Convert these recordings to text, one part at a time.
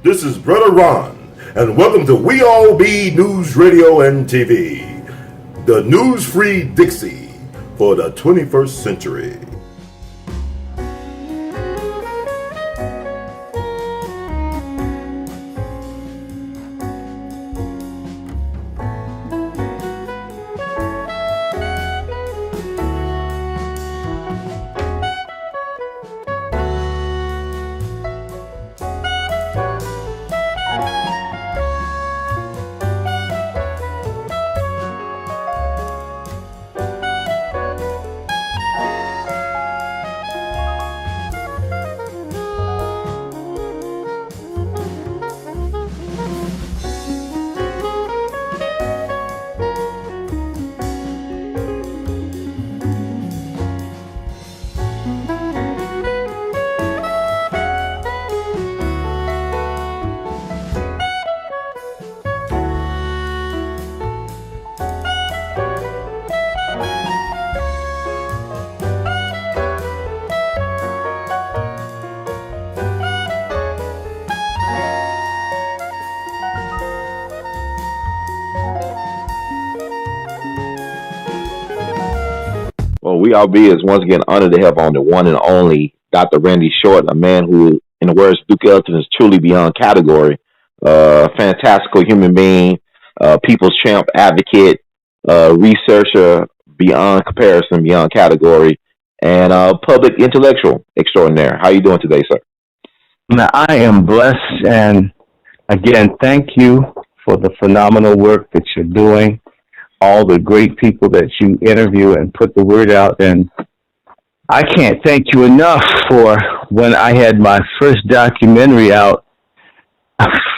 This is Brother Ron, and welcome to We All Be News Radio and TV, the news-free Dixie for the 21st century. Well, we all be is once again honored to have on the one and only Dr. Randy Short, a man who, in the words of Duke Ellington, is truly beyond category. Fantastical human being, people's champ, advocate, researcher beyond comparison, beyond category, and public intellectual extraordinaire. How are you doing today, sir? Now, I am blessed, and again, thank you for the phenomenal work that you're doing. All the great people that you interview and put the word out. And I can't thank you enough for when I had my first documentary out.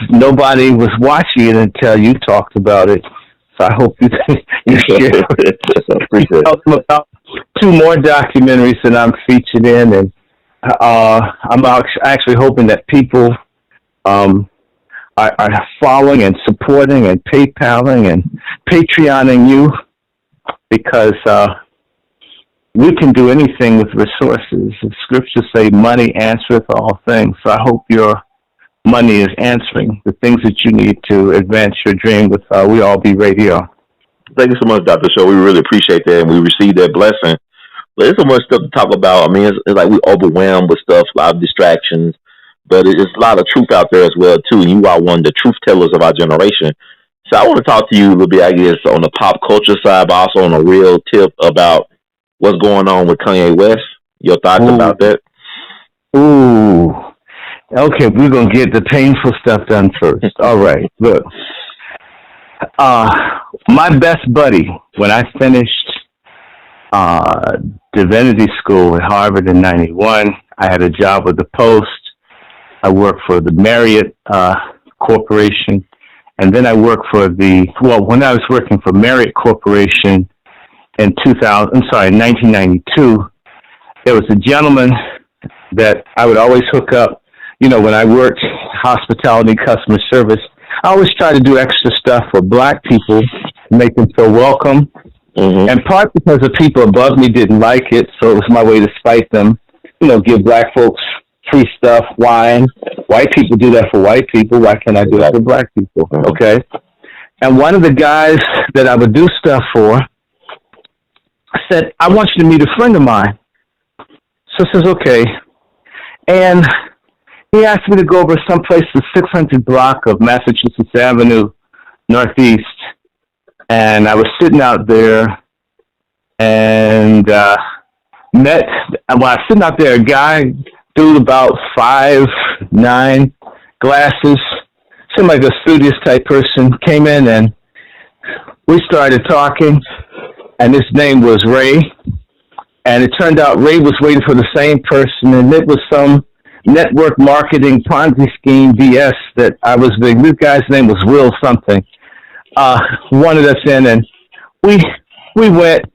Nobody was watching it until you talked about it. So I hope you share it. Tell them about 2 more documentaries that I'm featured in. And I'm actually hoping that people are following and supporting and PayPaling and Patreoning you, because we can do anything with resources. The scriptures say money answereth all things. So I hope your money is answering the things that you need to advance your dream with We All Be Radio. Thank you so much, Dr. Shaw. We really appreciate that, and we received that blessing. But there's so much stuff to talk about. I mean, it's like we overwhelmed with stuff, a lot of distractions. But it's a lot of truth out there as well, too. And you are one of the truth tellers of our generation. So I want to talk to you a little bit, I guess, on the pop culture side, but also on a real tip about what's going on with Kanye West. Your thoughts about that? Ooh. Okay, we're going to get the painful stuff done first. All right, look. My best buddy, when I finished divinity school at Harvard in 91, I had a job with the Post. I worked for the Marriott Corporation, and then I worked for when I was working for Marriott Corporation in 1992, there was a gentleman that I would always hook up. You know, when I worked hospitality, customer service, I always try to do extra stuff for black people to make them feel welcome. Mm-hmm. And part because the people above me didn't like it, so it was my way to spite them. You know, give black folks free stuff, wine. White people do that for white people. Why can't I do that for black people? Okay. And one of the guys that I would do stuff for said, I want you to meet a friend of mine. So I says, okay. And he asked me to go over someplace, the 600 block of Massachusetts Avenue, Northeast. And I was sitting out there and while I was sitting out there, a guy, dude about 5'9", glasses, seemed like a studious type person, came in and we started talking, and his name was Ray. And it turned out Ray was waiting for the same person, and it was some network marketing Ponzi scheme BS that I was doing. This guy's name was Will something. Wanted us in, and we went.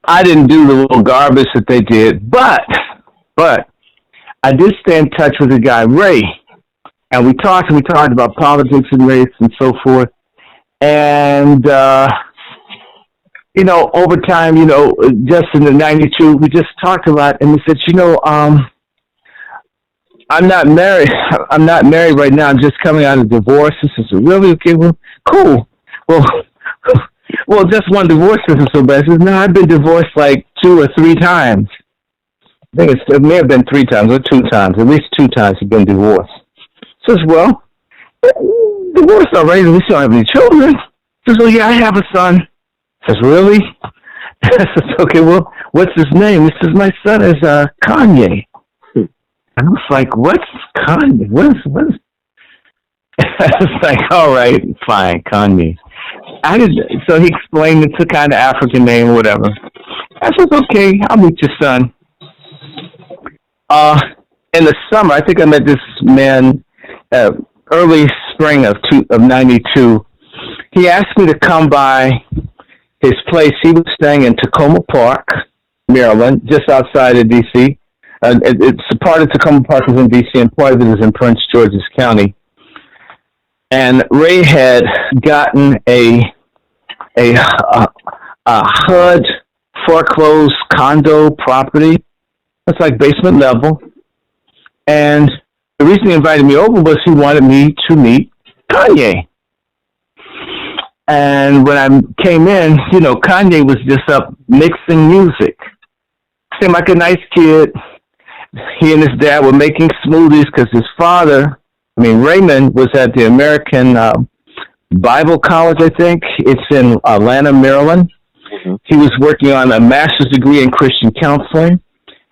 I didn't do the little garbage that they did, but I did stay in touch with the guy, Ray, and we talked about politics and race and so forth. And over time, just in the 92, we just talked a lot, and he said, I'm not married. I'm not married right now. I'm just coming out of divorce. This is really okay. Well, cool. Well, just one divorce isn't so bad. I said, no, I've been divorced like 2 or 3 times. I think it may have been 3 times or 2 times. At least 2 times I've been divorced. Says, well, divorced already. At least you don't have any children. Says, well, yeah, I have a son. Says, really? I says, okay, well, what's his name? He says, my son is Kanye. And I was like, what's Kanye? What is? I was like, all right, fine, Kanye. So he explained it's a kind of African name or whatever. I said, okay, I'll meet your son. In the summer, I think I met this man early spring of 92. He asked me to come by his place. He was staying in Tacoma Park, Maryland, just outside of D.C. It's a part of Tacoma Park is in D.C. and part of it is in Prince George's County. And Ray had gotten a HUD foreclosed condo property. It's like basement level. And the reason he invited me over was he wanted me to meet Kanye. And when I came in, Kanye was just up mixing music. Seemed like a nice kid. He and his dad were making smoothies because his father, Raymond, was at the American Bible College, I think. It's in Atlanta, Maryland. Mm-hmm. He was working on a master's degree in Christian counseling.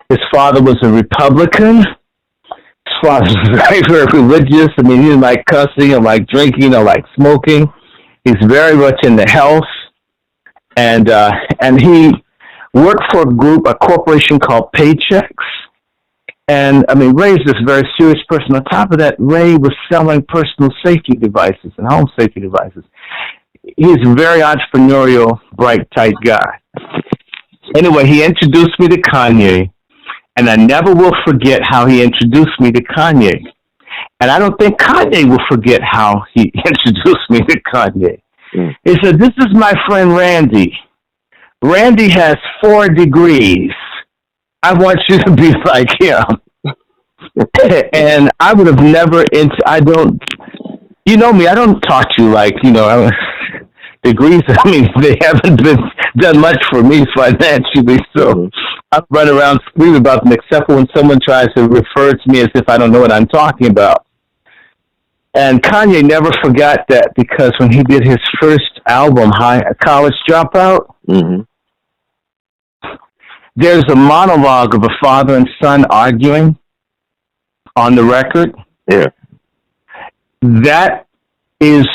His father was a Republican. His father was very, very religious. He didn't like cussing, or like drinking, or like smoking. He's very much into health. And he worked for a corporation called Paychecks. And, Ray's this very serious person. On top of that, Ray was selling personal safety devices and home safety devices. He's a very entrepreneurial, bright, tight guy. Anyway, he introduced me to Kanye, and I never will forget how he introduced me to Kanye. And I don't think Kanye will forget how he introduced me to Kanye. Mm. He said, this is my friend Randy. Randy has 4 degrees. I want you to be like him. And I would have never, I don't, me, I don't talk to you like, degrees. They haven't been done much for me financially, so I run around screaming about them, except for when someone tries to refer to me as if I don't know what I'm talking about. And Kanye never forgot that, because when he did his first album, College Dropout, mm-hmm. There's a monologue of a father and son arguing on the record. Yeah. That is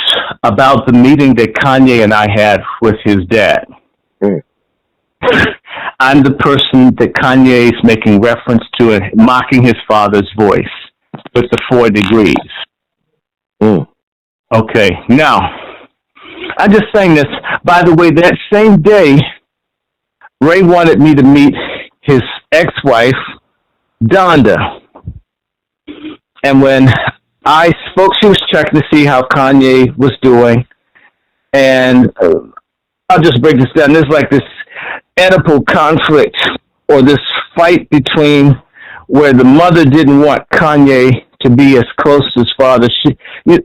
about the meeting that Kanye and I had with his dad. Mm. I'm the person that Kanye is making reference to and mocking his father's voice with the 4 degrees. Mm. Okay, now, I'm just saying this. By the way, that same day, Ray wanted me to meet his ex-wife, Donda. And when I spoke, she was checking to see how Kanye was doing. And I'll just break this down. There's like this Oedipal conflict, or this fight between where the mother didn't want Kanye to be as close to his father.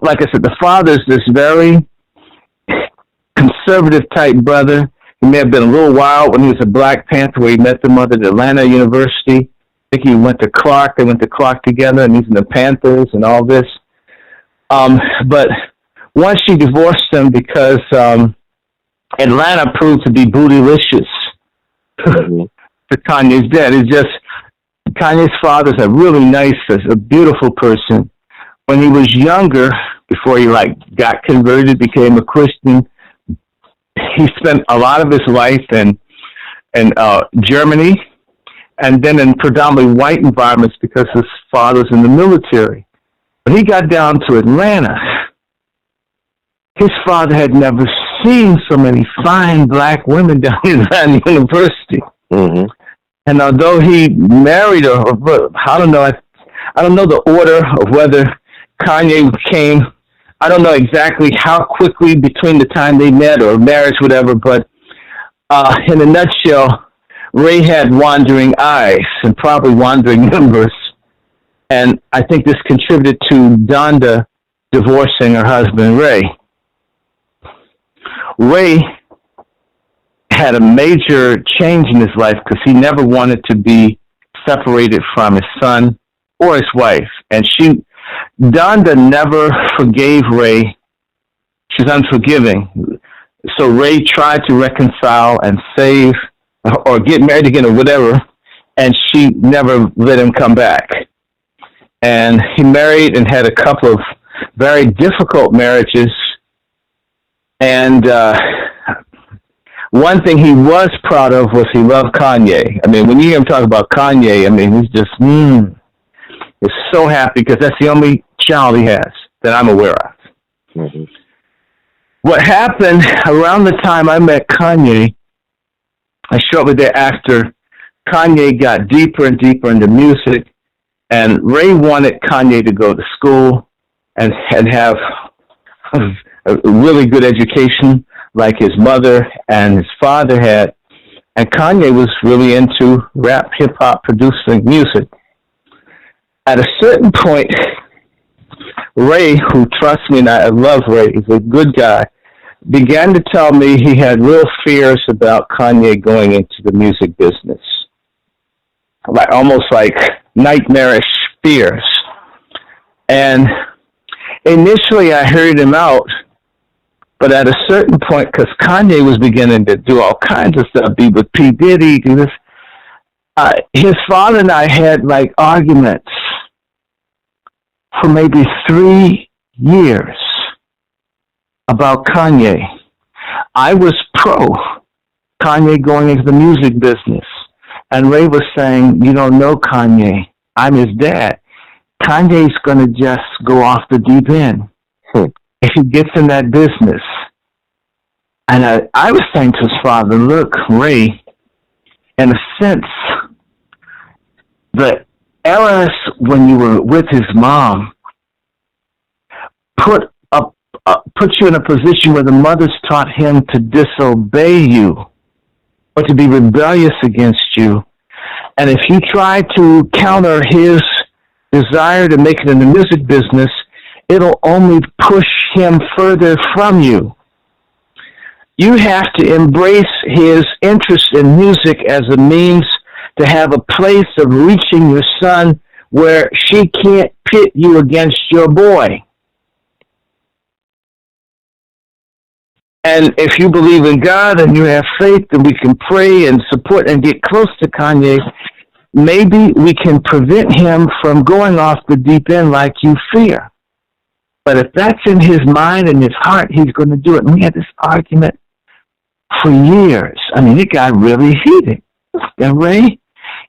Like I said, the father's this very conservative type brother. He may have been a little wild when he was a Black Panther, where he met the mother at Atlanta University. I think he went to Clark. They went to Clark together, and he's in the Panthers and all this. But once she divorced him because Atlanta proved to be bootylicious to Kanye's dad. It's just Kanye's father's a really nice, a beautiful person. When he was younger, before he got converted, became a Christian, he spent a lot of his life in Germany, and then in predominantly white environments because his father's in the military. When he got down to Atlanta, his father had never seen so many fine Black women down at Atlanta University. Mm-hmm. And although he married her, I don't know the order of whether Kanye came. I don't know exactly how quickly between the time they met or marriage, whatever, but In a nutshell, Ray had wandering eyes and probably wandering numbers. And I think this contributed to Donda divorcing her husband, Ray. Ray had a major change in his life because he never wanted to be separated from his son or his wife. And Donda never forgave Ray. She's unforgiving. So Ray tried to reconcile and save or get married again or whatever, and she never let him come back. And he married and had a couple of very difficult marriages. And one thing he was proud of was he loved Kanye. I mean, when you hear him talk about Kanye, I mean, he's just, he's so happy because that's the only child he has that I'm aware of. Mm-hmm. What happened around the time I met Kanye, shortly thereafter, Kanye got deeper and deeper into music, and Ray wanted Kanye to go to school and have a really good education like his mother and his father had. And Kanye was really into rap, hip-hop, producing music. At a certain point, Ray, who trusts me, and I love Ray, he's a good guy, began to tell me he had real fears about Kanye going into the music business. Almost like nightmarish fears. And initially I heard him out, but at a certain point, because Kanye was beginning to do all kinds of stuff, be with P. Diddy, do this, his father and I had arguments for maybe 3 years about Kanye. I was pro Kanye going into the music business. And Ray was saying, you don't know Kanye. I'm his dad. Kanye's going to just go off the deep end if he gets in that business. And I was saying to his father, look, Ray, in a sense, the eras when you were with his mom put you in a position where the mothers taught him to disobey you or to be rebellious against you. And if you try to counter his desire to make it in the music business, it'll only push him further from you. You have to embrace his interest in music as a means to have a place of reaching your son where she can't pit you against your boy. And if you believe in God and you have faith, then we can pray and support and get close to Kanye. Maybe we can prevent him from going off the deep end like you fear. But if that's in his mind and his heart, he's going to do it. And we had this argument for years. I mean, it got really heated. And Ray,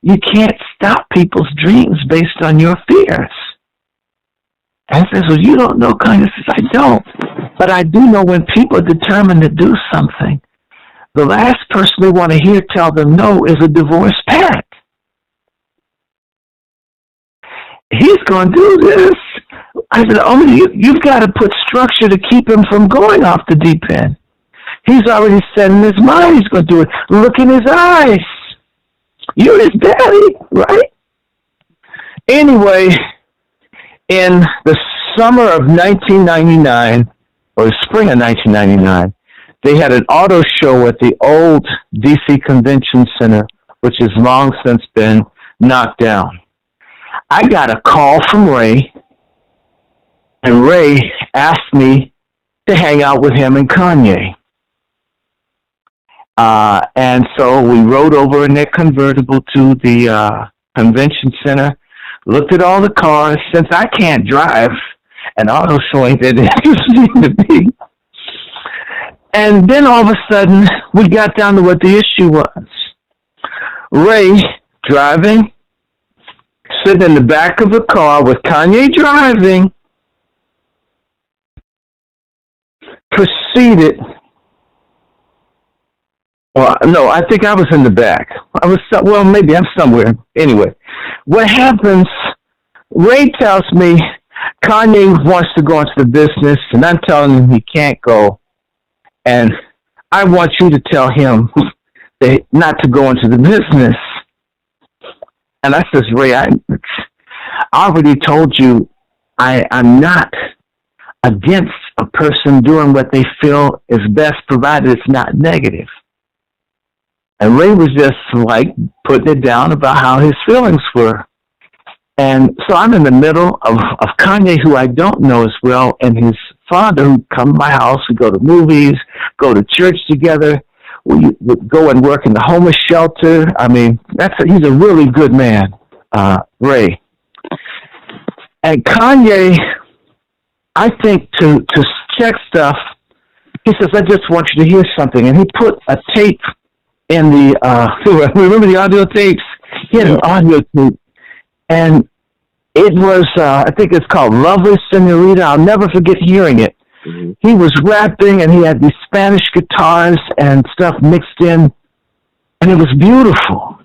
you can't stop people's dreams based on your fears. And I says, well, you don't know Kanye. I says, I don't. But I do know when people are determined to do something, the last person they want to hear tell them no is a divorced parent. He's going to do this. I said, you've got to put structure to keep him from going off the deep end. He's already set in his mind he's going to do it. Look in his eyes. You're his daddy, right? Anyway, in the summer of 1999, or the spring of 1999, they had an auto show at the old D.C. Convention Center, which has long since been knocked down. I got a call from Ray, and Ray asked me to hang out with him and Kanye. And so we rode over in their convertible to the convention center, looked at all the cars. Since I can't drive, an auto show ain't that interesting to me. And then all of a sudden, we got down to what the issue was. Ray driving, sitting in the back of the car with Kanye driving, proceeded. Well, no, I think I was in the back. Maybe I'm somewhere. Anyway, what happens, Ray tells me Kanye wants to go into the business, and I'm telling him he can't go. And I want you to tell him not to go into the business. And I says, Ray, I already told you I'm not against a person doing what they feel is best, provided it's not negative. And Ray was just like putting it down about how his feelings were. And so I'm in the middle of Kanye, who I don't know as well, and his father, who come to my house. We go to movies, go to church together. We go and work in the homeless shelter. I mean, he's a really good man, Ray. And Kanye, I think to check stuff, he says, I just want you to hear something. And he put a tape in the, remember the audio tapes? He had an audio tape. And it was, I think it's called Lovely Senorita. I'll never forget hearing it. Mm-hmm. He was rapping, and he had these Spanish guitars and stuff mixed in, and it was beautiful.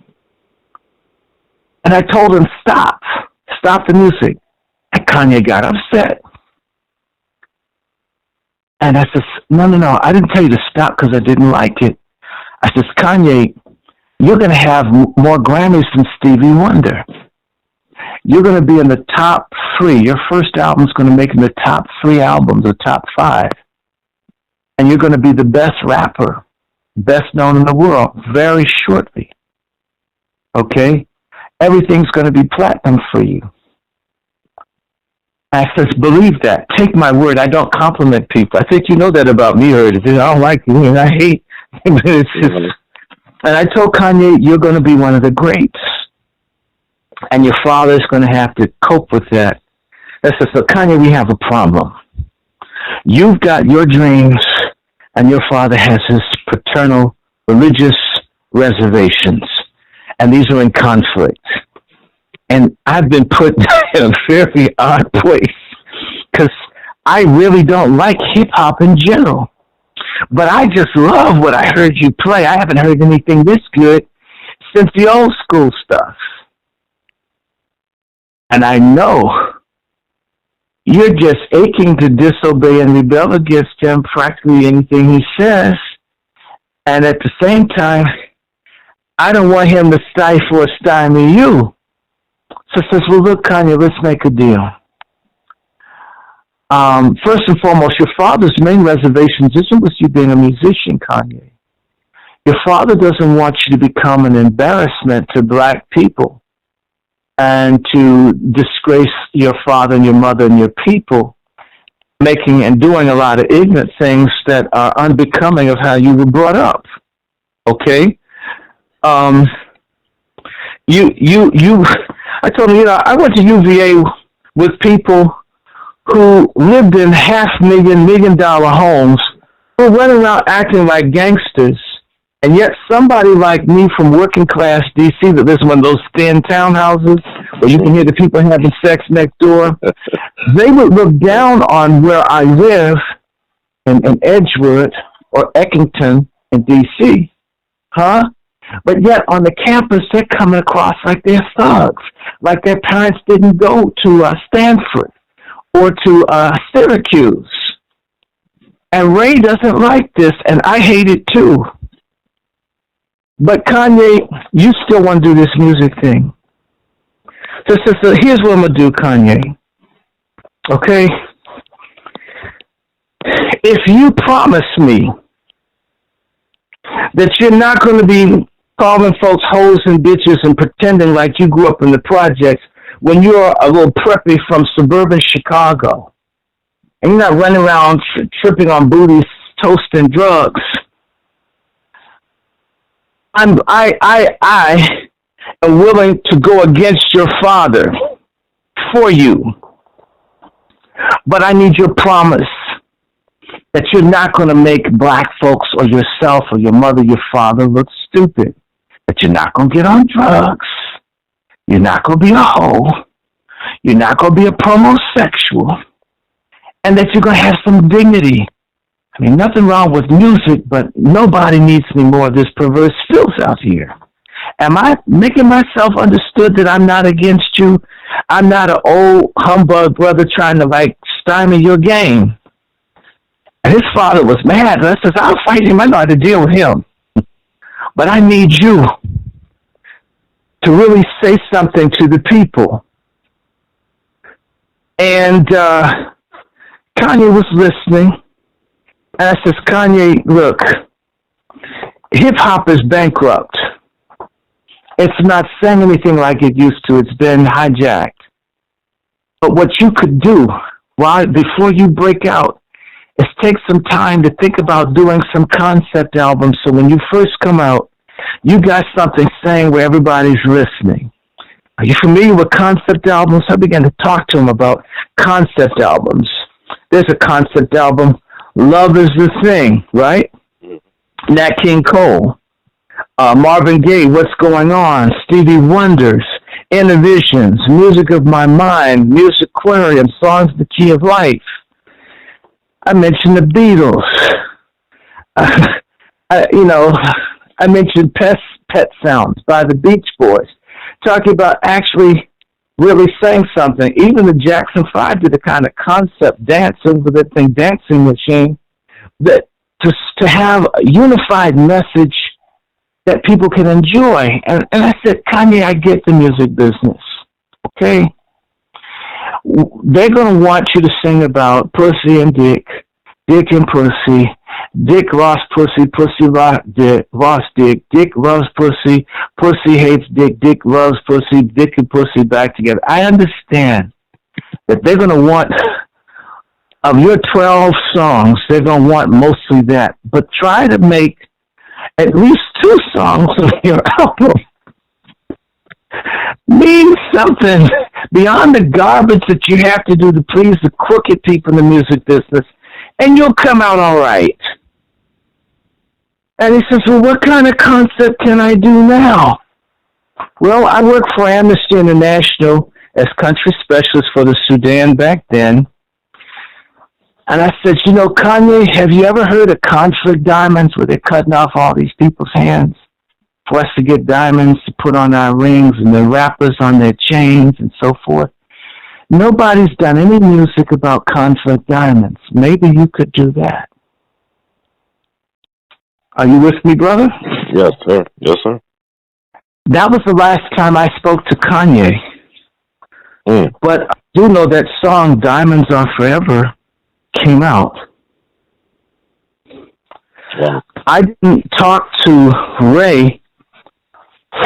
And I told him, stop the music. And Kanye got upset. And I said, no, I didn't tell you to stop because I didn't like it. I said, Kanye, you're going to have more Grammys than Stevie Wonder. You're going to be in the top 3. Your first album's going to make in the top 3 albums, or top 5. And you're going to be the best rapper, best known in the world, very shortly. Okay? Everything's going to be platinum for you. I says, believe that. Take my word. I don't compliment people. I think you know that about me, Herd. I don't like you, and I hate. It's just, and I told Kanye, you're going to be one of the greats. And your father's going to have to cope with that. I said, so Kanye, we have a problem. You've got your dreams, and your father has his paternal religious reservations. And these are in conflict. And I've been put in a very odd place because I really don't like hip-hop in general. But I just love what I heard you play. I haven't heard anything this good since the old school stuff. And I know you're just aching to disobey and rebel against him, practically anything he says. And at the same time, I don't want him to stifle or stymie you. So I says, well, look, Kanye, let's make a deal. First and foremost, your father's main reservations isn't with you being a musician, Kanye. Your father doesn't want you to become an embarrassment to black people and to disgrace your father and your mother and your people, making and doing a lot of ignorant things that are unbecoming of how you were brought up. Okay? I told him, I went to UVA with people who lived in $500,000, $1 million homes, who went around acting like gangsters, and yet somebody like me from working class D.C. that lives in one of those thin townhouses where you can hear the people having sex next door, they would look down on where I live in Edgewood or Eckington in D.C., But yet on the campus, they're coming across like they're thugs, like their parents didn't go to Stanford or to Syracuse. And Ray doesn't like this, and I hate it too. But Kanye, you still want to do this music thing. So here's what I'm going to do, Kanye. Okay? If you promise me that you're not going to be calling folks hoes and bitches and pretending like you grew up in the projects when you're a little preppy from suburban Chicago, and you're not running around tripping on booties, toasting drugs, I am willing to go against your father for you. But I need your promise that you're not going to make black folks or yourself or your mother, your father look stupid. That you're not going to get on drugs. You're not going to be a hoe. You're not going to be a homosexual. And that you're going to have some dignity. I mean, nothing wrong with music, but nobody needs any more of this perverse filth out here. Am I making myself understood that I'm not against you? I'm not an old humbug brother trying to stymie your game. And his father was mad. I says, I'll fight him. I know how to deal with him. but I need you to really say something to the people. And Kanye was listening. And I says, Kanye, look, hip-hop is bankrupt. It's not saying anything like it used to. It's been hijacked. But what you could do before you break out is take some time to think about doing some concept albums so when you first come out, you got something saying where everybody's listening. Are you familiar with concept albums? I began to talk to him about concept albums. There's a concept album, Love is the Thing, right? Nat King Cole. Marvin Gaye, What's Going On? Stevie Wonder's, Innovisions, Music of My Mind, Musicarium, Songs the Key of Life. I mentioned the Beatles. I mentioned Pet Sounds by the Beach Boys, talking about actually really saying something. Even the Jackson 5 did a kind of concept dancing with that thing, Dancing Machine, that to have a unified message that people can enjoy. And I said, Kanye, I get the music business, okay? They're going to want you to sing about pussy and dick, dick and pussy, dick lost pussy, pussy lost dick, dick loves pussy, pussy hates dick, dick loves pussy, dick and pussy back together. I understand that they're going to want, of your 12 songs, they're going to want mostly that. But try to make at least 2 songs on your album mean something beyond the garbage that you have to do to please the crooked people in the music business, and you'll come out all right. And he says, well, what kind of concept can I do now? Well, I worked for Amnesty International as country specialist for the Sudan back then. And I said, Kanye, have you ever heard of conflict diamonds where they're cutting off all these people's hands for us to get diamonds to put on our rings and the wrappers on their chains and so forth? Nobody's done any music about conflict diamonds. Maybe you could do that. Are you with me, brother? Yes, sir. Yes, sir. That was the last time I spoke to Kanye. But I do know that song, Diamonds Are Forever, came out. Wow. I didn't talk to Ray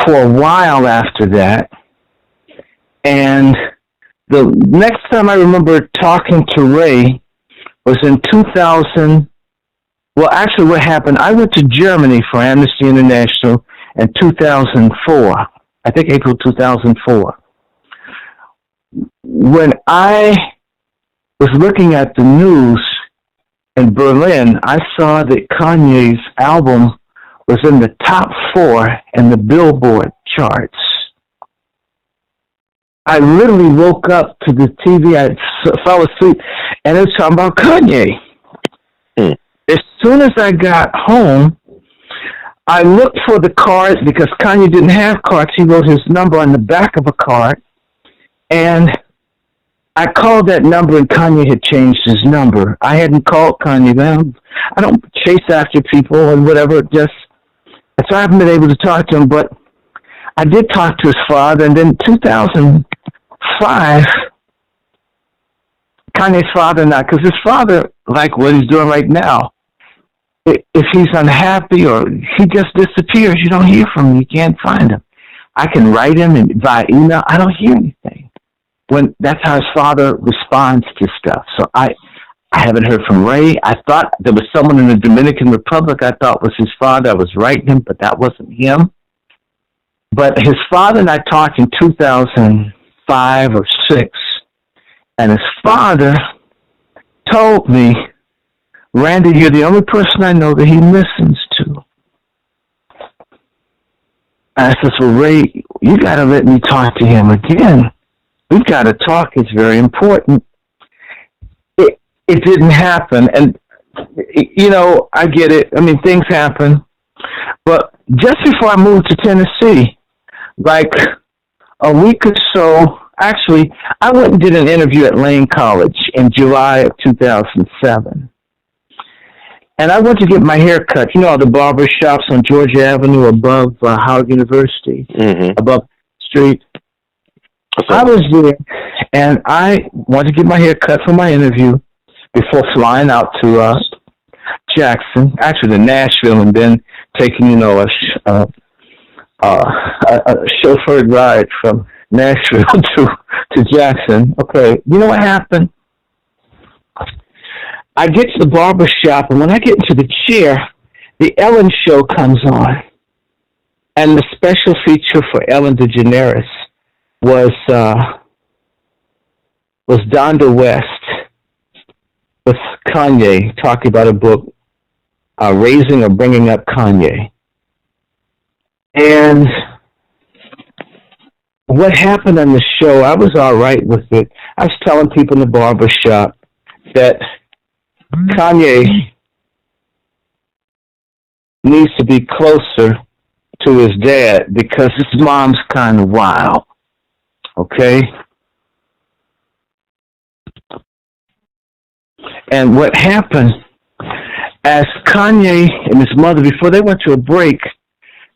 for a while after that. And the next time I remember talking to Ray was in 2000. Well, actually, what happened, I went to Germany for Amnesty International in 2004. I think April 2004. When I was looking at the news in Berlin, I saw that Kanye's album was in the top 4 in the Billboard charts. I literally woke up to the TV, I fell asleep, and it was talking about Kanye. As soon as I got home, I looked for the cards because Kanye didn't have cards. He wrote his number on the back of a card, and I called that number, and Kanye had changed his number. I hadn't called Kanye then. I don't chase after people and whatever. So I haven't been able to talk to him, but I did talk to his father, and then 2005, Kanye's father and I, because his father, like what he's doing right now, if he's unhappy or he just disappears, you don't hear from him. You can't find him. I can write him and via email. I don't hear anything. That's how his father responds to stuff. So I haven't heard from Ray. I thought there was someone in the Dominican Republic I thought was his father. I was writing him, but that wasn't him. But his father and I talked in 2005 or 6, and his father told me, Randy, you're the only person I know that he listens to. I said, well, Ray, you got to let me talk to him again. We've got to talk. It's very important. It didn't happen. And, I get it. I mean, things happen. But just before I moved to Tennessee, like a week or so, actually, I went and did an interview at Lane College in July of 2007. And I went to get my hair cut. You know, all the barber shops on Georgia Avenue above Howard University, above the street. I was there, and I wanted to get my hair cut for my interview before flying out to Jackson, actually to Nashville, and then taking, you know, a chauffeured ride from Nashville to Jackson. Okay, you know what happened? I get to the barber shop, and when I get into the chair, the Ellen show comes on. And the special feature for Ellen DeGeneres was Donda West with Kanye talking about a book, Raising or Bringing Up Kanye. And what happened on the show, I was all right with it. I was telling people in the barber shop that Kanye needs to be closer to his dad because his mom's kind of wild. Okay? And what happened, as Kanye and his mother, before they went to a break,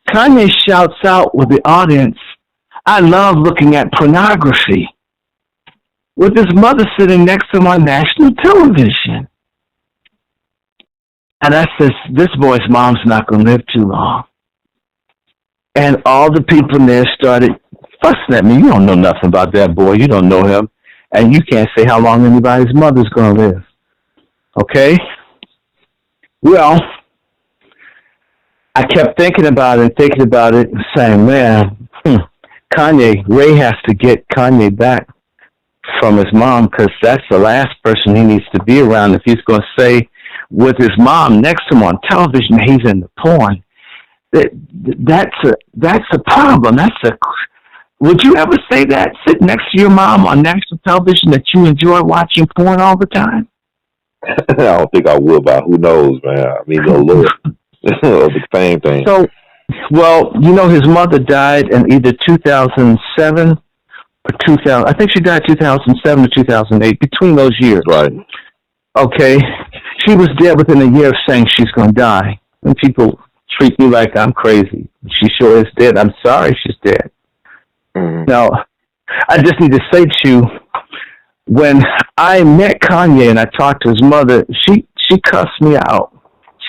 Kanye shouts out with the audience, "I love looking at pornography," with his mother sitting next to him on national television. And I says, this boy's mom's not going to live too long. And all the people in there started fussing at me. You don't know nothing about that boy. You don't know him. And you can't say how long anybody's mother's going to live. Okay? Well, I kept thinking about it, and saying, man, Ray has to get Kanye back from his mom because that's the last person he needs to be around if he's going to say with his mom next to him on television he's into porn. That's a problem. Would you ever say that, sit next to your mom on national television, that you enjoy watching porn all the time? I don't think I would, but who knows, man. I mean, the Lord, the same thing. So, well, you know, his mother died in either 2007 or 2000. I think she died 2007 to 2008, between those years. Right. Okay. She was dead within a year of saying she's going to die. And people treat me like I'm crazy. She sure is dead. I'm sorry she's dead. Now, I just need to say to you, when I met Kanye and I talked to his mother, she cussed me out.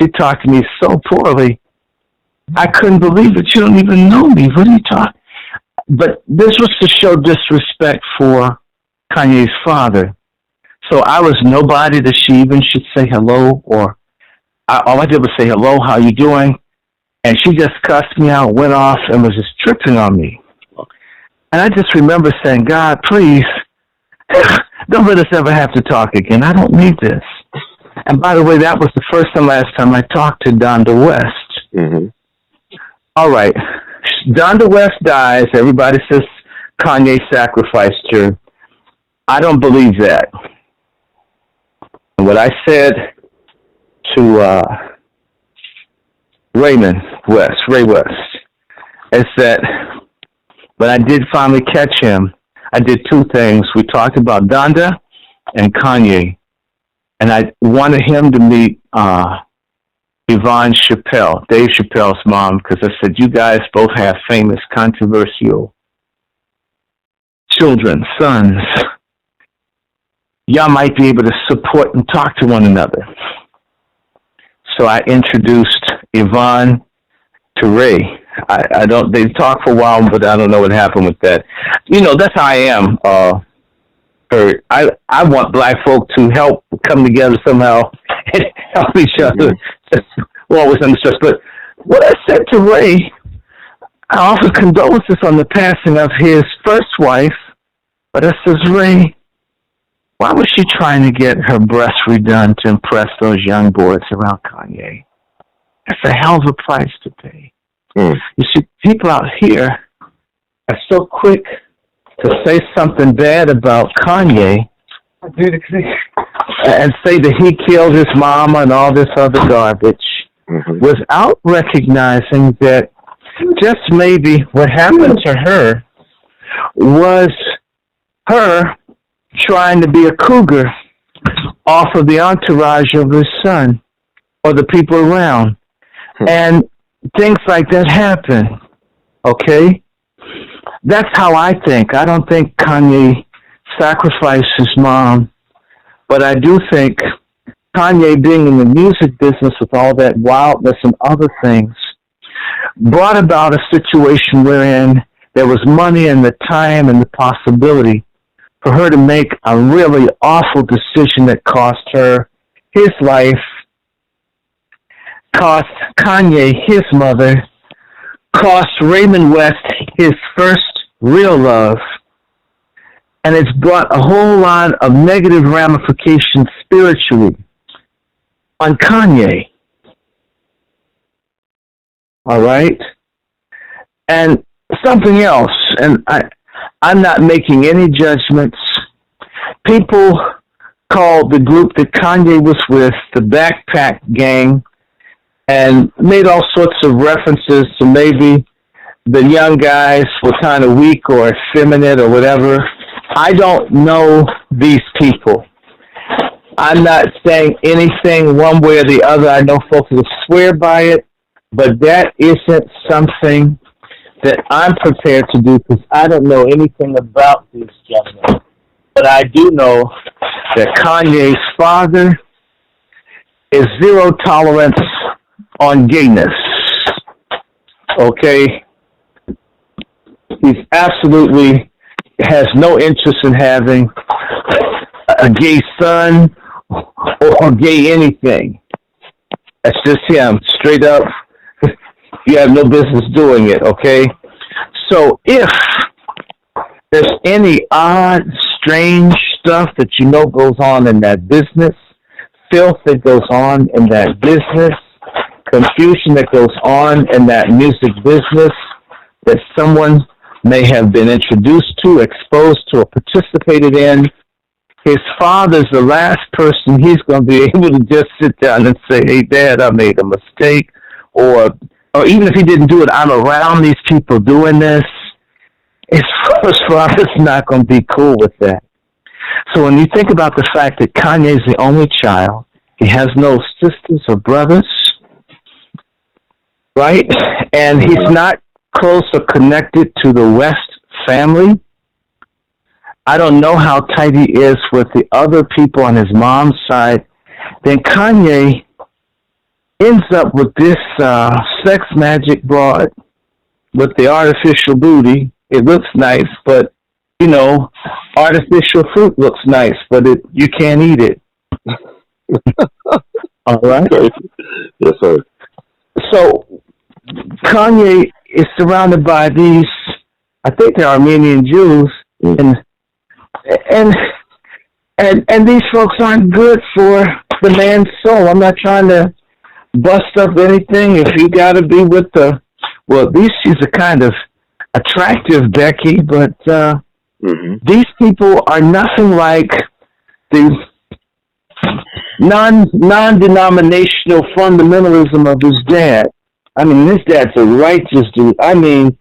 She talked to me so poorly. I couldn't believe it. You don't even know me. What are you talking? But this was to show disrespect for Kanye's father. So I was nobody that she even should say hello, or all I did was say hello, how you doing? And she just cussed me out, went off, and was just tripping on me. And I just remember saying, God, please, don't let us ever have to talk again. I don't need this. And by the way, that was the first and last time I talked to Donda West. All right. Donda West dies. Everybody says Kanye sacrificed her. I don't believe that. And what I said to Ray West, is that when I did finally catch him, I did two things. We talked about Donda and Kanye, and I wanted him to meet Yvonne Chappelle, Dave Chappelle's mom, because I said, you guys both have famous, controversial children, sons. Y'all might be able to support and talk to one another. So I introduced Yvonne to Ray. They talked for a while, but I don't know what happened with that. You know, that's how I am. I want black folk to help come together somehow and help each other. We're always under stress. But what I said to Ray, I offer condolences on the passing of his first wife, but I says, Ray, why was she trying to get her breasts redone to impress those young boys around Kanye? That's a hell of a price to pay. You see, people out here are so quick to say something bad about Kanye and say that he killed his mama and all this other garbage without recognizing that just maybe what happened to her was her trying to be a cougar off of the entourage of his son. or the people around. And things like that happen, okay? That's how I think. I don't think Kanye sacrificed his mom, but I do think Kanye being in the music business with all that wildness and other things brought about a situation wherein there was money and the time and the possibility for her to make a really awful decision that cost her his life, cost Kanye his mother, cost Raymond West his first real love, and it's brought a whole lot of negative ramifications spiritually on Kanye. All right? And something else, and I'm not making any judgments. People call the group that Kanye was with the Backpack Gang and made all sorts of references to maybe the young guys were kind of weak or effeminate or whatever. I don't know these people. I'm not saying anything one way or the other. I know folks will swear by it, but that isn't something that I'm prepared to do because I don't know anything about these gentlemen. But I do know that Kanye's father is zero tolerance on gayness. Okay? He's absolutely has no interest in having a gay son or gay anything. That's just him, straight up. You have no business doing it, okay? So if there's any odd, strange stuff that you know goes on in that business, filth that goes on in that business, confusion that goes on in that music business that someone may have been introduced to, exposed to, or participated in, his father's the last person he's going to be able to just sit down and say, hey, Dad, I made a mistake. Or even if he didn't do it, I'm around these people doing this. His first father's not going to be cool with that. So when you think about the fact that Kanye's the only child, he has no sisters or brothers, right? And he's not close or connected to the West family. I don't know how tight he is with the other people on his mom's side. Then Kanye ends up with this sex magic broad with the artificial booty. It looks nice, but, you know, artificial fruit looks nice, but you can't eat it. All right? Yes, sir. So Kanye is surrounded by these, I think they're Armenian Jews, and these folks aren't good for the man's soul. I'm not trying to bust up anything. If you got to be with at least she's a kind of attractive Becky, but these people are nothing like the non-denominational fundamentalism of his dad. I mean, his dad's a righteous dude. I mean,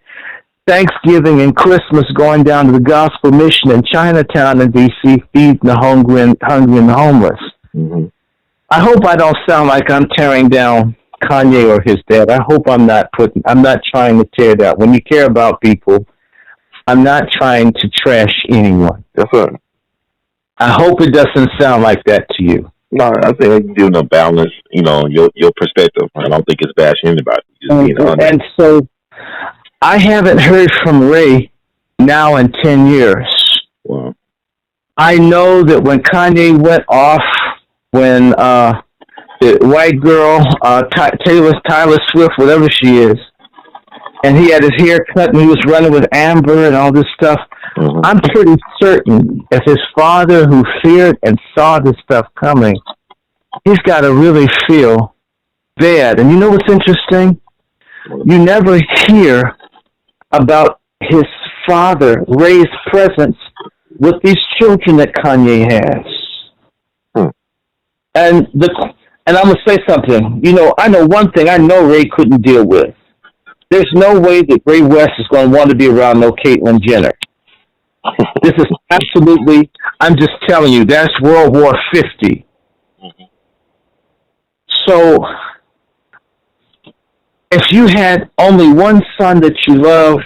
Thanksgiving and Christmas going down to the gospel mission in Chinatown in D.C., feeding the hungry and the homeless. Mm-hmm. I hope I don't sound like I'm tearing down Kanye or his dad. I hope I'm not trying to tear down. When you care about people, I'm not trying to trash anyone. That's right. I hope it doesn't sound like that to you. No, I think you do no balance, you know, your perspective. I don't think it's bashing anybody. Just being honest. And so I haven't heard from Ray now in 10 years. Wow. I know that when Kanye went off, when the white girl, Tyler Swift, whatever she is, and he had his hair cut and he was running with Amber and all this stuff, I'm pretty certain if his father, who feared and saw this stuff coming, he's got to really feel bad. And you know what's interesting? You never hear about his father, Ray's presence with these children that Kanye has. And I'm going to say something. You know, I know one thing I know Ray couldn't deal with. There's no way that Ray West is going to want to be around no Caitlyn Jenner. This is absolutely, I'm just telling you, that's World War 50. So if you had only one son that you loved,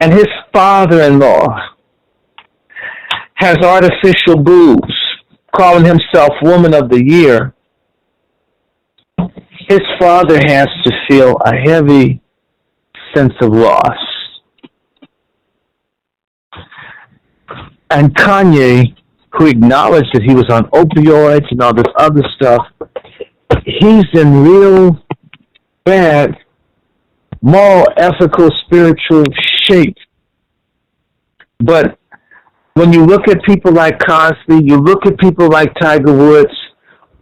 and his father-in-law has artificial boobs, calling himself Woman of the Year, his father has to feel a heavy sense of loss. And Kanye, who acknowledged that he was on opioids and all this other stuff, he's in real bad moral, ethical, spiritual shape. But when you look at people like Cosby, you look at people like Tiger Woods,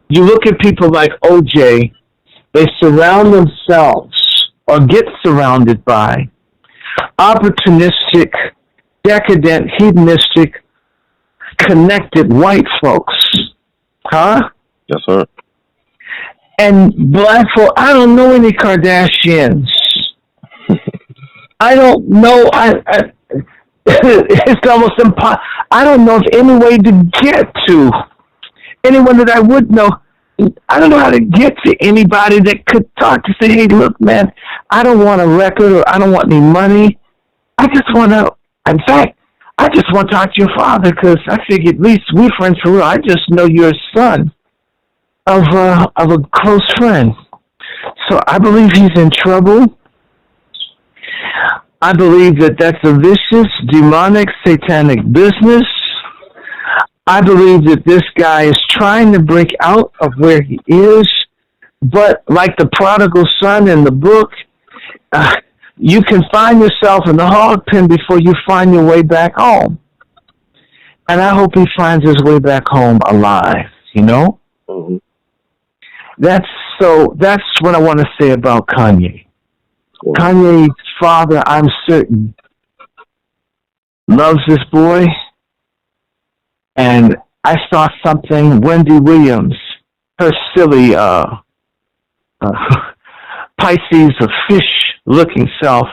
you look at people like OJ, they surround themselves or get surrounded by opportunistic, decadent, hedonistic, connected white folks. Huh? Yes, sir. And black folk, I don't know any Kardashians. I don't know. It's almost impossible. I don't know of any way to get to anyone that I would know. I don't know how to get to anybody that could talk to say, hey, look, man, I don't want a record or I don't want any money. I just want to, in fact, I just want to talk to your father because I figured at least we're friends for real. I just know you're a son of a close friend. So I believe he's in trouble. I believe that that's a vicious, demonic, satanic business. I believe that this guy is trying to break out of where he is, but like the prodigal son in the book, you can find yourself in the hog pen before you find your way back home. And I hope he finds his way back home alive, you know? Mm-hmm. That's what I want to say about Kanye. Cool. Kanye's father, I'm certain, loves this boy. And I saw something, Wendy Williams, her silly Pisces or fish-looking self,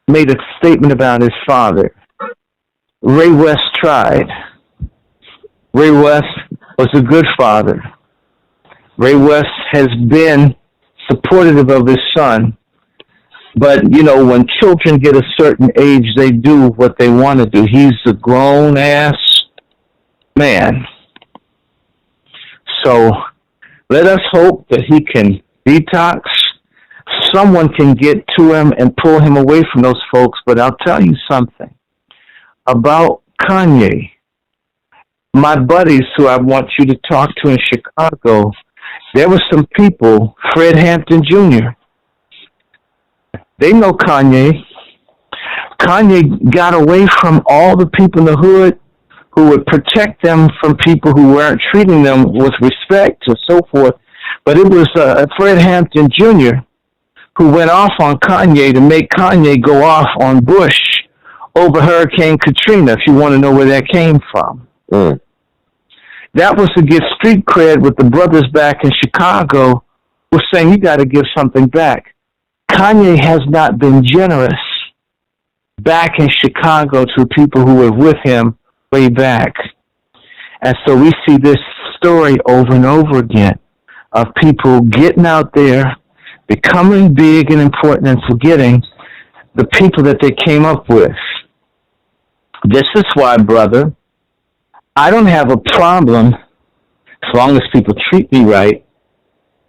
made a statement about his father. Ray West tried. Ray West was a good father. Ray West has been supportive of his son. But, you know, when children get a certain age, they do what they want to do. He's a grown-ass man. So let us hope that he can detox. Someone can get to him and pull him away from those folks. But I'll tell you something about Kanye. My buddies who I want you to talk to in Chicago, there were some people, Fred Hampton Jr., they know Kanye. Kanye got away from all the people in the hood who would protect them from people who weren't treating them with respect or so forth. But it was Fred Hampton Jr. who went off on Kanye to make Kanye go off on Bush over Hurricane Katrina, if you want to know where that came from. Mm. That was to get street cred with the brothers back in Chicago who were saying, you got to give something back. Kanye has not been generous back in Chicago to people who were with him way back. And so we see this story over and over again of people getting out there, becoming big and important, and forgetting the people that they came up with. This is why, brother, I don't have a problem as long as people treat me right,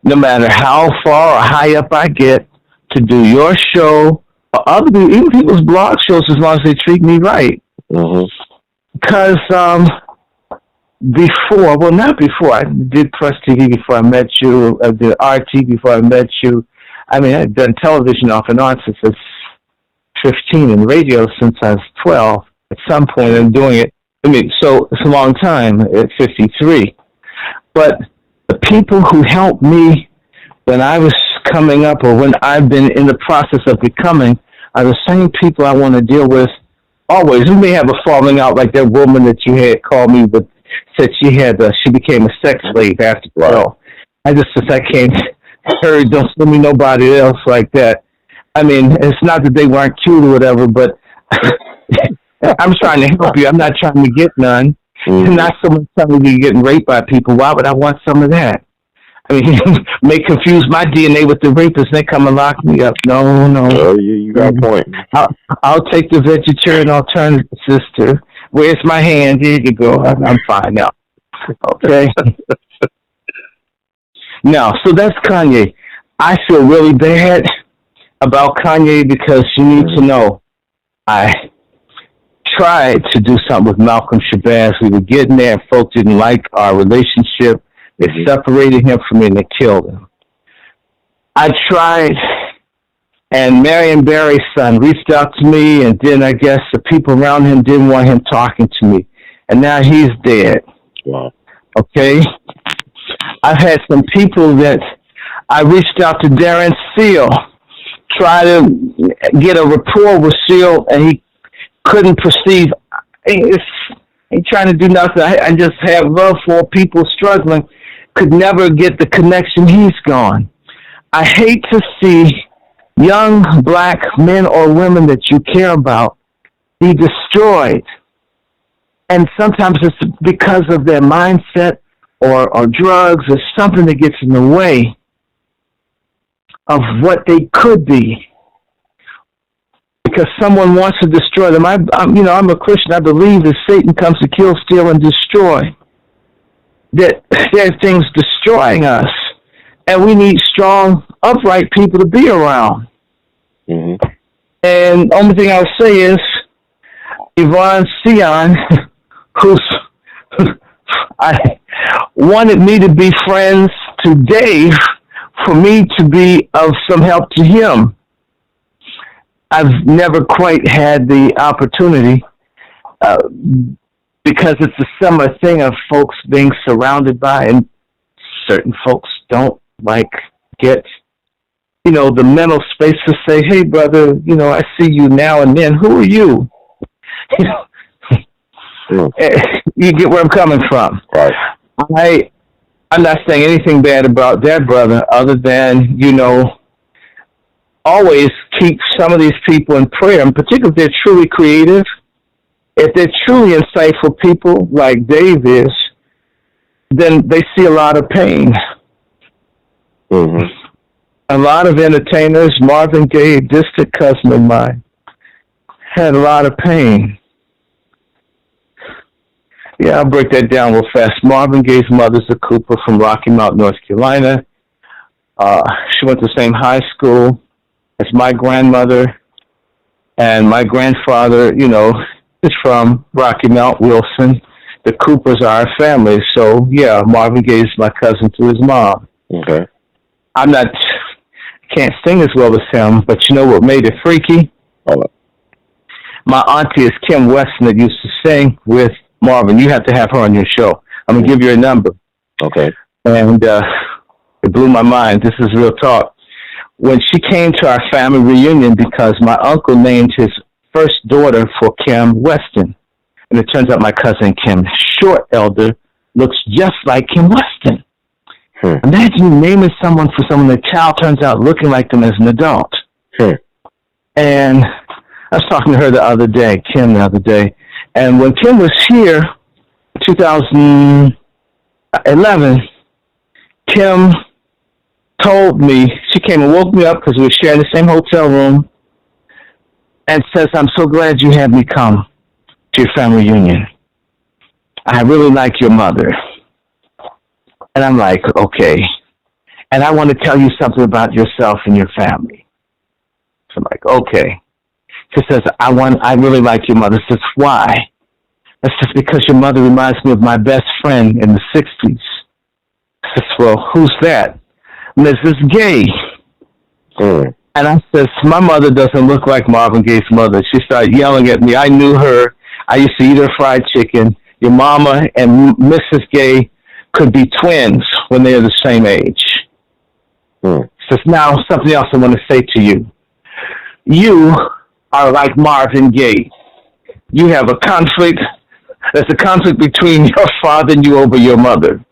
no matter how far or high up I get, to do your show or other people, even people's blog shows, as long as they treat me right. Mm-hmm. Because not before, I did Press TV before I met you, I did RT before I met you. I mean, I've done television off and on since I was 15 and radio since I was 12. At some point I'm doing it. I mean, so it's a long time at 53. But the people who helped me when I was coming up or when I've been in the process of becoming are the same people I want to deal with always. We may have a falling out like that woman that you had called me but said she became a sex slave after the show. I just, since I came, heard, don't send me nobody else like that. I mean, it's not that they weren't cute or whatever, but I'm trying to help you. I'm not trying to get none. Mm-hmm. Not someone telling me you're getting raped by people. Why would I want some of that? I mean, may confuse my DNA with the rapist. They come and lock me up. No, no. Oh, you got a point. I'll take the vegetarian alternative, sister. Where's my hand? Here you go. I'm fine now. Okay. Now, so that's Kanye. I feel really bad about Kanye because you need to know I tried to do something with Malcolm Shabazz. We were getting there and folks didn't like our relationship. They separated him from me and they killed him. I tried, and Marion Barry's son reached out to me, and then I guess the people around him didn't want him talking to me. And now he's dead. Wow. Okay? I've had some people that I reached out to Darren Seal, try to get a rapport with Seal, and he couldn't perceive. He trying to do nothing. I just have love for people struggling. Could never get the connection. He's gone. I hate to see young black men or women that you care about be destroyed. And sometimes it's because of their mindset or drugs or something that gets in the way of what they could be. Because someone wants to destroy them. I'm a Christian. I believe that Satan comes to kill, steal, and destroy. That there are things destroying us, and we need strong, upright people to be around. And the only thing I'll say is, Yvonne Sion, who's I wanted me to be friends to Dave for me to be of some help to him. I've never quite had the opportunity because it's a similar thing of folks being surrounded by, and certain folks don't get, the mental space to say, hey, brother, I see you now and then. Who are you? You get where I'm coming from. Right. I'm not saying anything bad about that brother other than, always keep some of these people in prayer, and particularly if they're truly creative, if they're truly insightful people like Dave is, then they see a lot of pain. A lot of entertainers, Marvin Gaye, a distant cousin of mine, had a lot of pain. Yeah, I'll break that down real fast. Marvin Gaye's mother's a Cooper from Rocky Mount, North Carolina. She went to the same high school as my grandmother, and my grandfather, is from Rocky Mount, Wilson. The Coopers are our family, so yeah, Marvin Gaye's my cousin to his mom. Okay. Can't sing as well as him, but you know what made it freaky? My auntie is Kim Weston that used to sing with Marvin. You have to have her on your show. I'm going to give you her number. Okay. And it blew my mind. This is real talk. When she came to our family reunion, because my uncle named his first daughter for Kim Weston, and it turns out my cousin Kim, short elder, looks just like Kim Weston. Imagine naming someone for someone, the child turns out looking like them as an adult. And I was talking to her Kim the other day, and when Kim was here, 2011, Kim told me, she came and woke me up because we were sharing the same hotel room, and says, I'm so glad you had me come to your family reunion. I really like your mother. And I'm like, okay. And I want to tell you something about yourself and your family. So I'm like, okay. She says, I really like your mother. Says, why? That's just because your mother reminds me of my best friend in the 60s. Says, well, who's that? Mrs. Gaye. And I says, my mother doesn't look like Marvin Gaye's mother. She started yelling at me. I knew her. I used to eat her fried chicken. Your mama and Mrs. Gaye could be twins when they're the same age. Says, now something else I want to say to you. You are like Marvin Gaye. You have a conflict. There's a conflict between your father and you over your mother.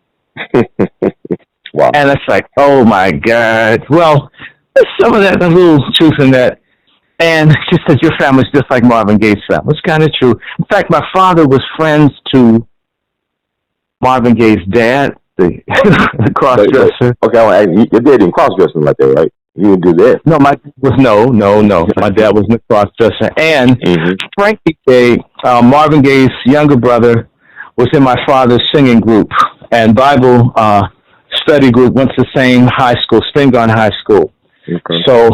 Wow. And it's like, oh my God. Well, there's some of that, a little truth in that. And she says, your family's just like Marvin Gaye's family. It's kind of true. In fact, my father was friends to Marvin Gaye's dad, the cross dresser. Okay, your dad didn't cross dressing like that, right? He didn't do that. No, my dad was no. My dad wasn't a cross dresser. And Frankie Gay, Marvin Gaye's younger brother, was in my father's singing group and Bible study group. Went to the same high school, Spingarn High School. Okay. So,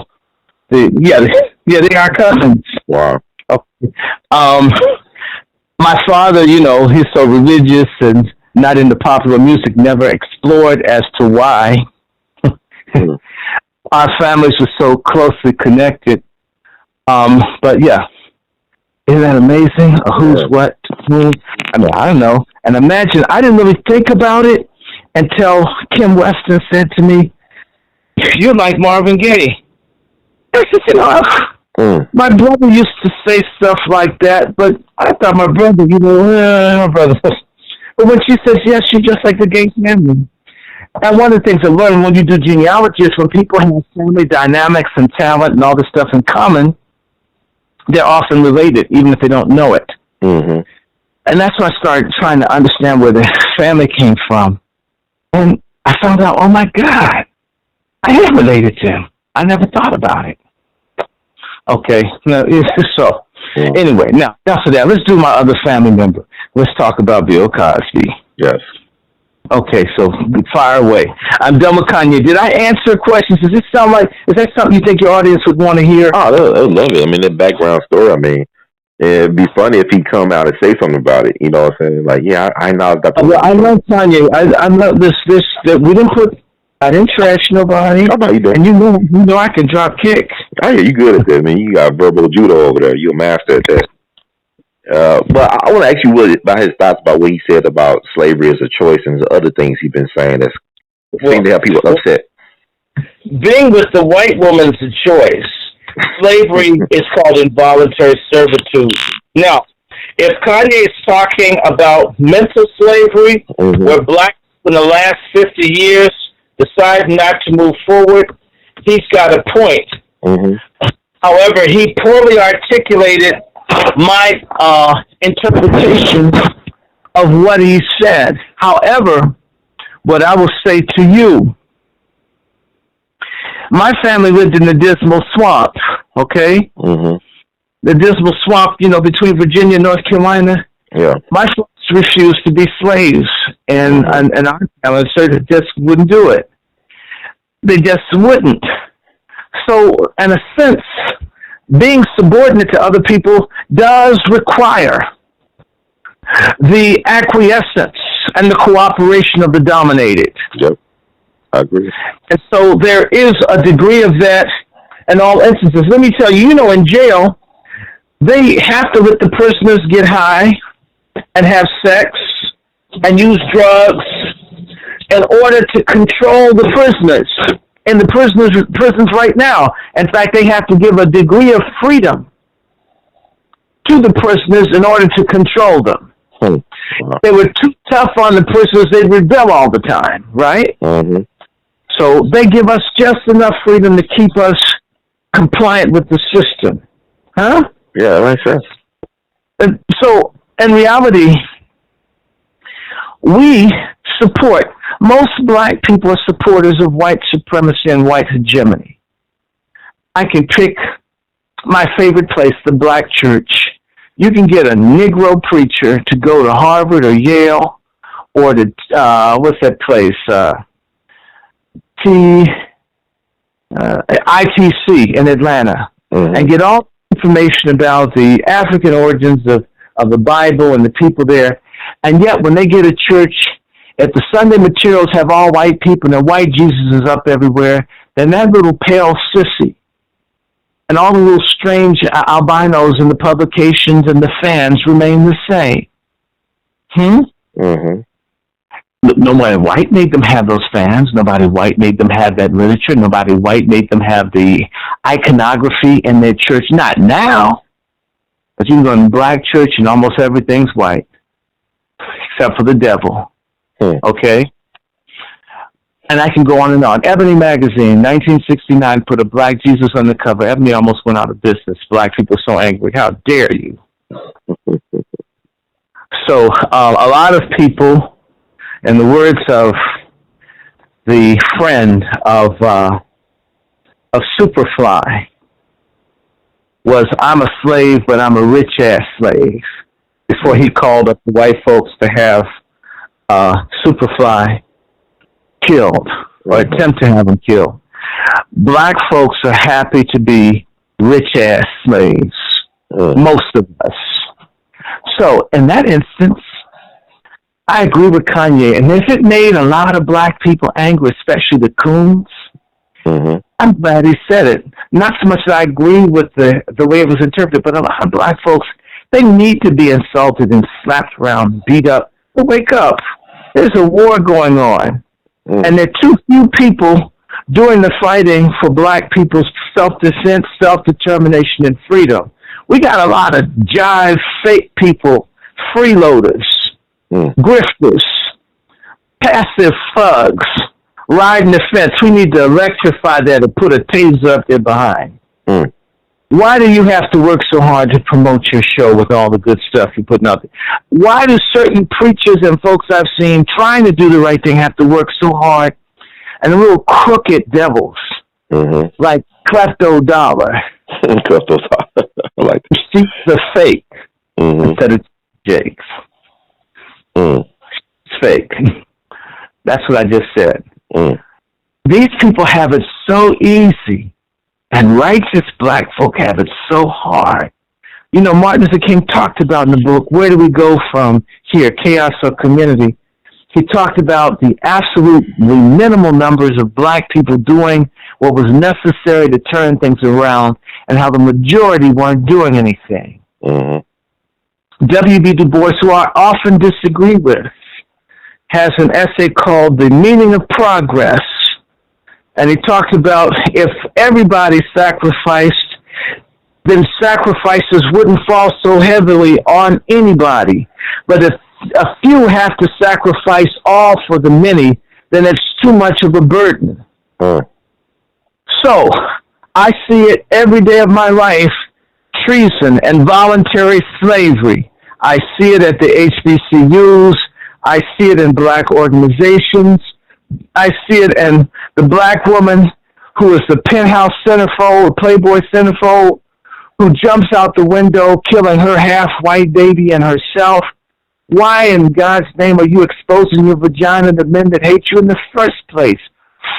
they are cousins. Wow. Okay. My father, he's so religious and not into popular music, never explored as to why. Our families were so closely connected. But yeah, isn't that amazing? Who's what? Who? I mean, I don't know. And imagine, I didn't really think about it until Kim Weston said to me, "You're like Marvin Gaye." I said, my brother used to say stuff like that, but I thought my brother, my brother. But when she says, yes, you're just like the Gay family. And one of the things I learned when you do genealogy is when people have family dynamics and talent and all this stuff in common, they're often related, even if they don't know it. Mm-hmm. And that's when I started trying to understand where the family came from. And I found out, oh my God, I am related to him. I never thought about it. Okay, so anyway, now for that, let's do my other family member. Let's talk about Bill Cosby. Yes. Okay, so fire away. I'm done with Kanye. Did I answer questions? Does this sound like, is that something you think your audience would want to hear? Oh, they'll love it. I mean, that background story, I mean, it'd be funny if he come out and say something about it. You know what I'm saying? Like, yeah, I know. I love Kanye. I love this, that we didn't I didn't trash nobody. Oh, no, you don't. And you know I can drop kicks. Oh, yeah, you good at that, man. You got verbal judo over there. You're a master at that. But I want to ask you about his thoughts about what he said about slavery as a choice and the other things he's been saying that seem to have people upset. Being with the white woman's a choice. Slavery is called involuntary servitude. Now, if Kanye is talking about mental slavery, where blacks in the last 50 years decide not to move forward, he's got a point. However, he poorly articulated my interpretation of what he said. However, what I will say to you, my family lived in the Dismal Swamp, okay? The Dismal Swamp, between Virginia and North Carolina. Yeah. My folks refused to be slaves, and our family just wouldn't do it. They just wouldn't. So, in a sense, being subordinate to other people does require the acquiescence and the cooperation of the dominated. Yep, I agree. And so there is a degree of that in all instances. Let me tell you, in jail, they have to let the prisoners get high and have sex and use drugs in order to control the prisoners. In the prisons right now. In fact, they have to give a degree of freedom to the prisoners in order to control them. They were too tough on the prisoners. They'd rebel all the time, right? So they give us just enough freedom to keep us compliant with the system. Huh? Yeah, that makes sense. And so, in reality, we support, most black people are supporters of white supremacy and white hegemony. I can pick my favorite place, the black church. You can get a Negro preacher to go to Harvard or Yale or to, what's that place? ITC in Atlanta and get all information about the African origins of the Bible and the people there. And yet when they get a church, if the Sunday materials have all white people and the white Jesus is up everywhere, then that little pale sissy and all the little strange albinos in the publications and the fans remain the same. Nobody white made them have those fans. Nobody white made them have that literature. Nobody white made them have the iconography in their church. Not now. But you can go in black church and almost everything's white. Except for the devil. Okay? And I can go on and on. Ebony Magazine, 1969, put a black Jesus on the cover. Ebony almost went out of business. Black people are so angry. How dare you? So, a lot of people In the words of the friend of Superfly, was I'm a slave, but I'm a rich-ass slave, before he called up the white folks to have Superfly killed, or attempt to have him killed. Black folks are happy to be rich-ass slaves, most of us. So, in that instance, I agree with Kanye. And if it made a lot of black people angry, especially the coons, I'm glad he said it. Not so much that I agree with the way it was interpreted, but a lot of black folks, they need to be insulted and slapped around, beat up. But wake up. There's a war going on. And there are too few people doing the fighting for black people's self-defense, self-determination, and freedom. We got a lot of jive, fake people, freeloaders, grifters, passive thugs, riding the fence. We need to electrify that and put a taser up there behind. Why do you have to work so hard to promote your show with all the good stuff you're putting out there? Why do certain preachers and folks I've seen trying to do the right thing have to work so hard? And the little crooked devils, like Klepto Dollar, like seek the fake instead of Jake's. It's fake. That's what I just said. These people have it so easy, and righteous black folk have it so hard. You know, Martin Luther King talked about in the book, Where Do We Go From Here, Chaos or Community? He talked about the absolutely minimal numbers of black people doing what was necessary to turn things around, and how the majority weren't doing anything. W.B. Du Bois, who I often disagree with, has an essay called The Meaning of Progress, and he talks about if everybody sacrificed, then sacrifices wouldn't fall so heavily on anybody. But if a few have to sacrifice all for the many, then it's too much of a burden. So, I see it every day of my life, treason and voluntary slavery. I see it at the HBCUs. I see it in black organizations. I see it in the black woman who is the penthouse centerfold, the Playboy centerfold, who jumps out the window, killing her half-white baby and herself. Why in God's name are you exposing your vagina to men that hate you in the first place,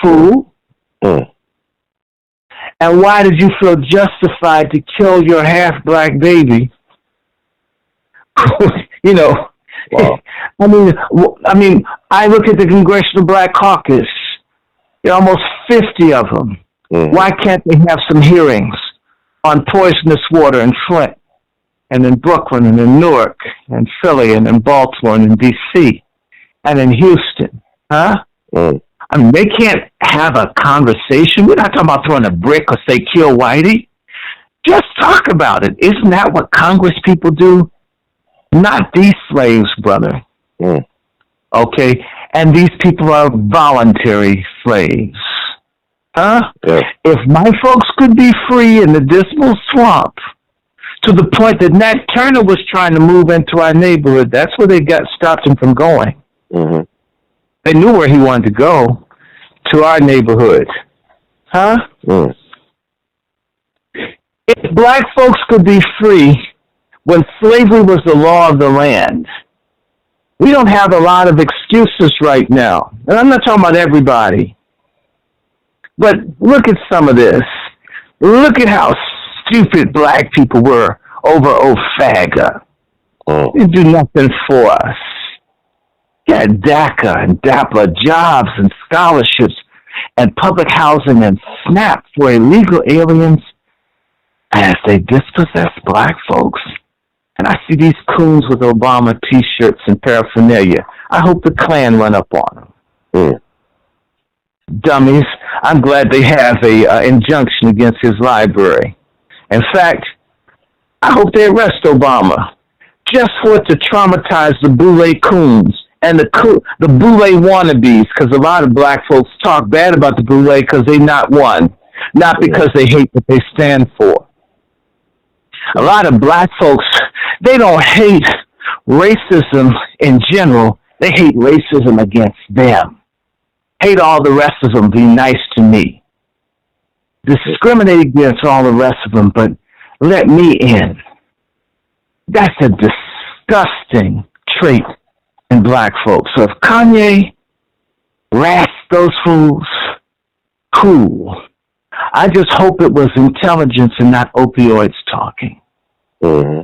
fool? And why did you feel justified to kill your half-black baby? You know, wow. I mean, I look at the Congressional Black Caucus. There are almost 50 of them. Why can't they have some hearings on poisonous water in Flint, and in Brooklyn, and in Newark, and Philly, and in Baltimore, and in D.C., and in Houston? Huh? I mean, they can't have a conversation. We're not talking about throwing a brick or say, kill Whitey. Just talk about it. Isn't that what Congress people do? Not these slaves, brother. Okay? And these people are voluntary slaves. Huh? If my folks could be free in the dismal swamp, to the point that Nat Turner was trying to move into our neighborhood, that's where they stopped him from going. They knew where he wanted to go, to our neighborhood. Huh? If black folks could be free when slavery was the law of the land, we don't have a lot of excuses right now. And I'm not talking about everybody. But look at some of this. Look at how stupid black people were over OFAGA. They do nothing for us. Yeah, DACA and DAPA, jobs and scholarships and public housing and SNAP for illegal aliens as they dispossess black folks. And I see these coons with Obama T-shirts and paraphernalia. I hope the Klan run up on them. Dummies. I'm glad they have a injunction against his library. In fact, I hope they arrest Obama just for it to traumatize the Boule coons and the Boule wannabes, because a lot of black folks talk bad about the Boule because they not one, not because they hate what they stand for. A lot of black folks, they don't hate racism in general. They hate racism against them. Hate all the rest of them, be nice to me. Discriminate against all the rest of them, but let me in. That's a disgusting trait in black folks. So if Kanye rasped those fools, cool. I just hope it was intelligence and not opioids talking. Mm-hmm.